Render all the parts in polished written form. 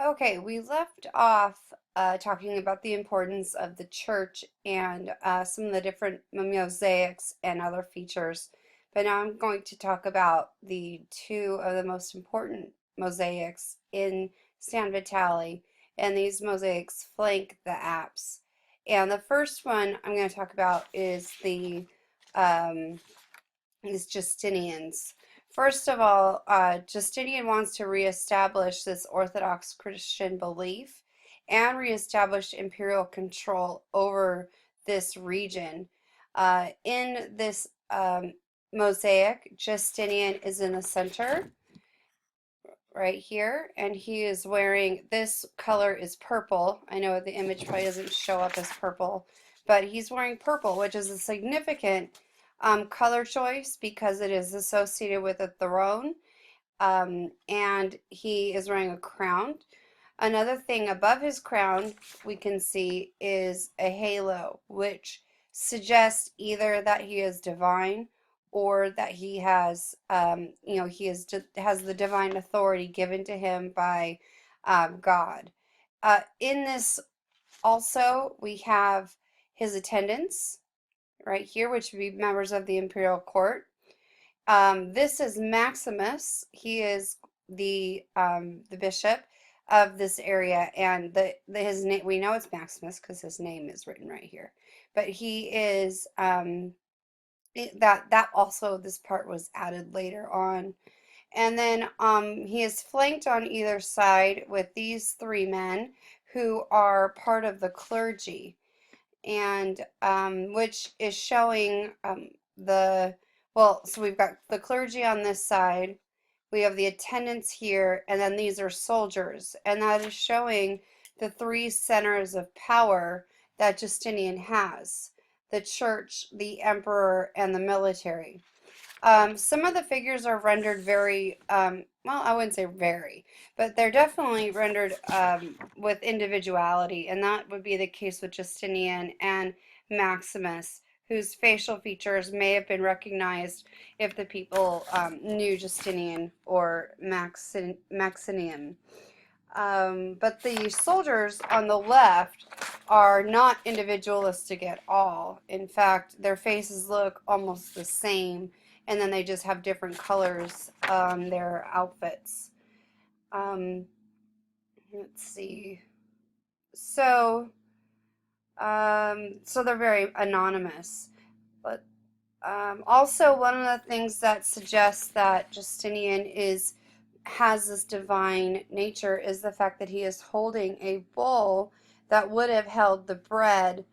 Okay, we left off talking about the importance of the church and some of the different mosaics and other features. But now I'm going to talk about the two of the most important mosaics in San Vitale, and these mosaics flank the apse. And the first one I'm going to talk about um, is Justinian's. First of all, Justinian wants to reestablish this Orthodox Christian belief and reestablish imperial control over this region. In this mosaic, Justinian is in the center right here, and he is wearing, this color is purple. I know the image probably doesn't show up as purple, but he's wearing purple, which is a significant color choice because it is associated with a throne, and he is wearing a crown. Another thing above his crown we can see is a halo, which suggests either that he is divine or that he has, he has the divine authority given to him by God. In this also, we have his attendants right here, which would be members of the imperial court. This is Maximus. He is the bishop of this area, and his name, we know it's Maximus because his name is written right here. But he is that also, this part was added later on. And then he is flanked on either side with these three men who are part of the clergy, and which is showing so we've got the clergy on this side, we have the attendants here, and then these are soldiers, and that is showing the three centers of power that Justinian has: the church, the emperor, and the military. Some of the figures are rendered very, well, I wouldn't say very, but they're definitely rendered with individuality, and that would be the case with Justinian and Maximus, whose facial features may have been recognized if the people knew Justinian or Maxinian. But the soldiers on the left are not individualistic at all. In fact, their faces look almost the same, and then they just have different colors on their outfits. Um, let's see. So, so they're very anonymous. But also, one of the things that suggests that Justinian has this divine nature is the fact that he is holding a bowl that would have held the bread,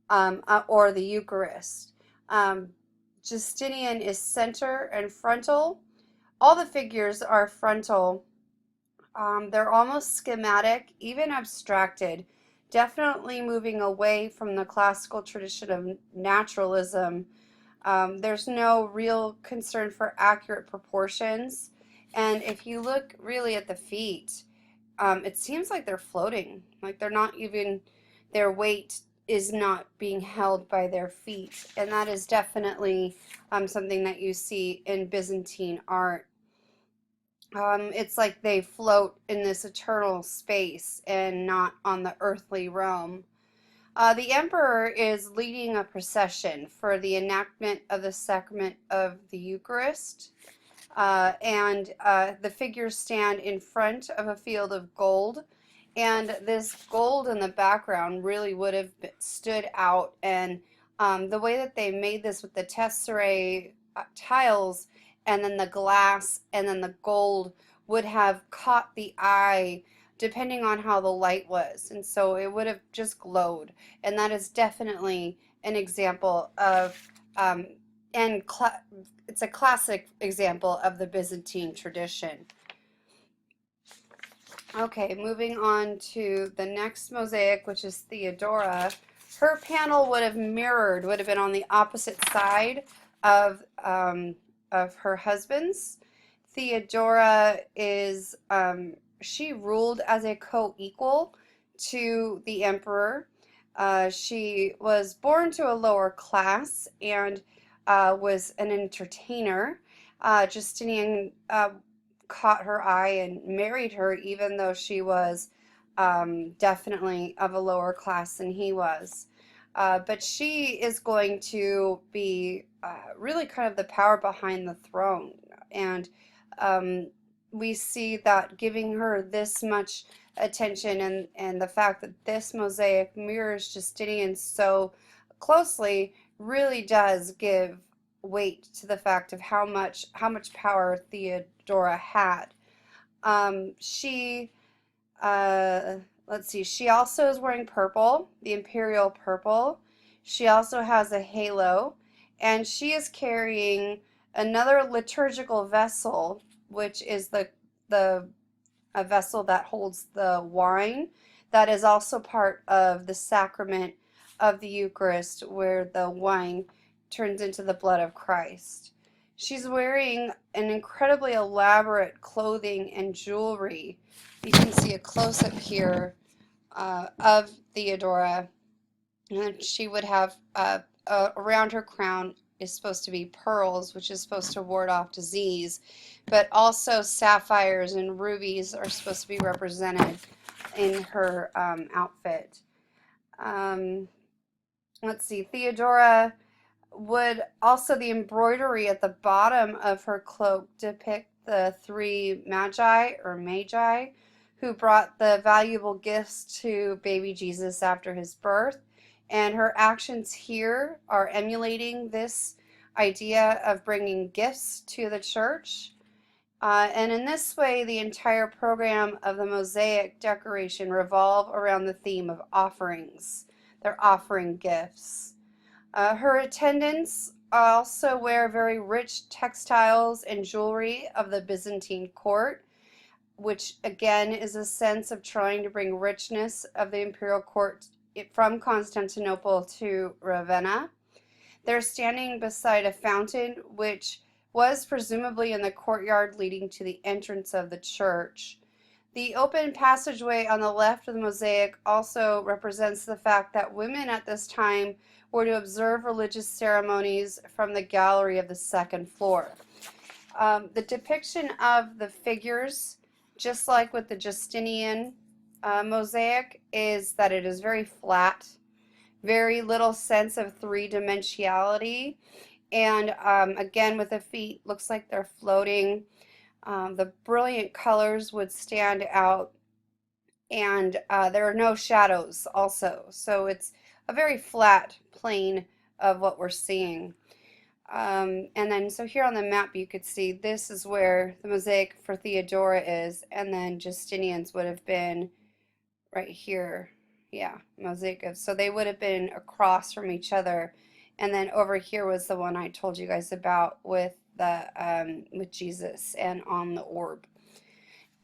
or the Eucharist. Um, Justinian is center and frontal. All the figures are frontal. They're almost schematic, even abstracted, definitely moving away from the classical tradition of naturalism. There's no real concern for accurate proportions. And if you look really at the feet, it seems like they're floating. Like they're not even, their weight is not being held by their feet. And that is definitely something that you see in Byzantine art. It's like they float in this eternal space and not on the earthly realm. The emperor is leading a procession for the enactment of the sacrament of the Eucharist, and the figures stand in front of a field of gold, and this gold in the background really would have stood out, and the way that they made this with the tesserae tiles and then the glass and then the gold would have caught the eye depending on how the light was, and so it would have just glowed, and that is definitely an example of um, and it's a classic example of the Byzantine tradition. Okay, moving on to the next mosaic, which is Theodora. Her panel would have been on the opposite side of her husband's. Theodora is, she ruled as a co-equal to the emperor. She was born to a lower class and was an entertainer. Justinian caught her eye and married her, even though she was definitely of a lower class than he was. But she is going to be really kind of the power behind the throne. And um, we see that giving her this much attention, and the fact that this mosaic mirrors Justinian so closely really does give weight to the fact of how much power Theodora had. She let's see, she also is wearing purple, the imperial purple. She also has a halo, and she is carrying another liturgical vessel, which is the a vessel that holds the wine that is also part of the sacrament of the Eucharist, where the wine turns into the blood of Christ. She's wearing an incredibly elaborate clothing and jewelry. You can see a close-up here of Theodora, and she would have around her crown is supposed to be pearls, which is supposed to ward off disease, but also sapphires and rubies are supposed to be represented in her outfit. Um, let's see, Theodora would also, the embroidery at the bottom of her cloak depict the three magi who brought the valuable gifts to baby Jesus after his birth. And her actions here are emulating this idea of bringing gifts to the church. And in this way, the entire program of the mosaic decoration revolve around the theme of offerings. They're offering gifts. Her attendants also wear very rich textiles and jewelry of the Byzantine court, which again is a sense of trying to bring richness of the imperial court from Constantinople to Ravenna. They're standing beside a fountain, which was presumably in the courtyard leading to the entrance of the church. The open passageway on the left of the mosaic also represents the fact that women at this time were to observe religious ceremonies from the gallery of the second floor. The depiction of the figures, just like with the Justinian mosaic, is that it is very flat, very little sense of three-dimensionality, and again with the feet, looks like they're floating. The brilliant colors would stand out, and there are no shadows also, so it's a very flat plane of what we're seeing. And then so here on the map you could see this is where the mosaic for Theodora is, and then Justinian's would have been right here. Yeah, mosaic of, so they would have been across from each other, and then over here was the one I told you guys about with the with Jesus and on the orb.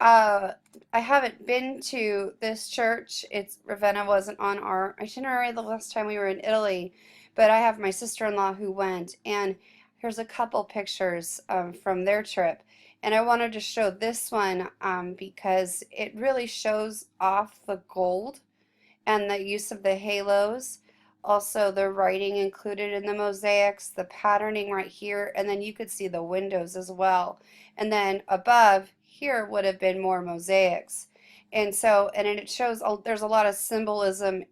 I haven't been to this church. It's Ravenna wasn't on our itinerary the last time we were in Italy, but I have my sister-in-law who went, and here's a couple pictures from their trip. And I wanted to show this one because it really shows off the gold and the use of the halos. Also, the writing included in the mosaics, the patterning right here, and then you could see the windows as well. And then above here would have been more mosaics. And so, and it shows there's a lot of symbolism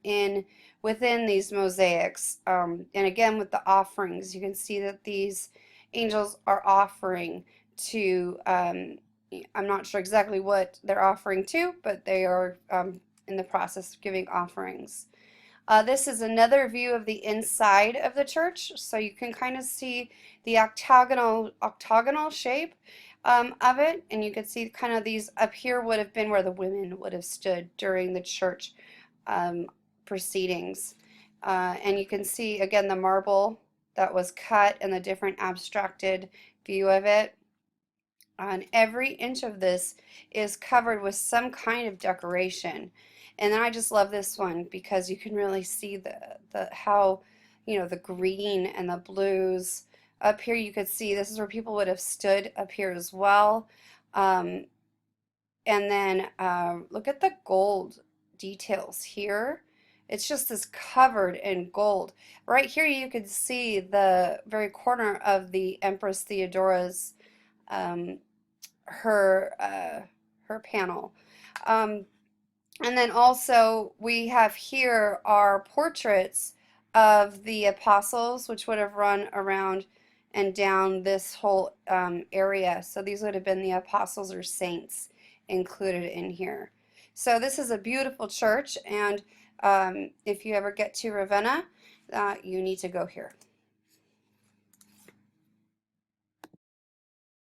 within these mosaics. And again, with the offerings, you can see that these angels are offering to, I'm not sure exactly what they're offering to, but they are in the process of giving offerings. This is another view of the inside of the church, so you can kind of see the octagonal shape of it, and you can see kind of these up here would have been where the women would have stood during the church proceedings. And you can see again the marble that was cut and the different abstracted view of it. And every inch of this is covered with some kind of decoration. And then I just love this one because you can really see the how, you know, the green and the blues. Up here you could see this is where people would have stood up here as well. And then look at the gold details here. It's just this covered in gold. Right here you could see the very corner of the Empress Theodora's her panel. Um, and then also we have here our portraits of the apostles, which would have run around and down this whole area. So these would have been the apostles or saints included in here. So this is a beautiful church, and if you ever get to Ravenna, you need to go here.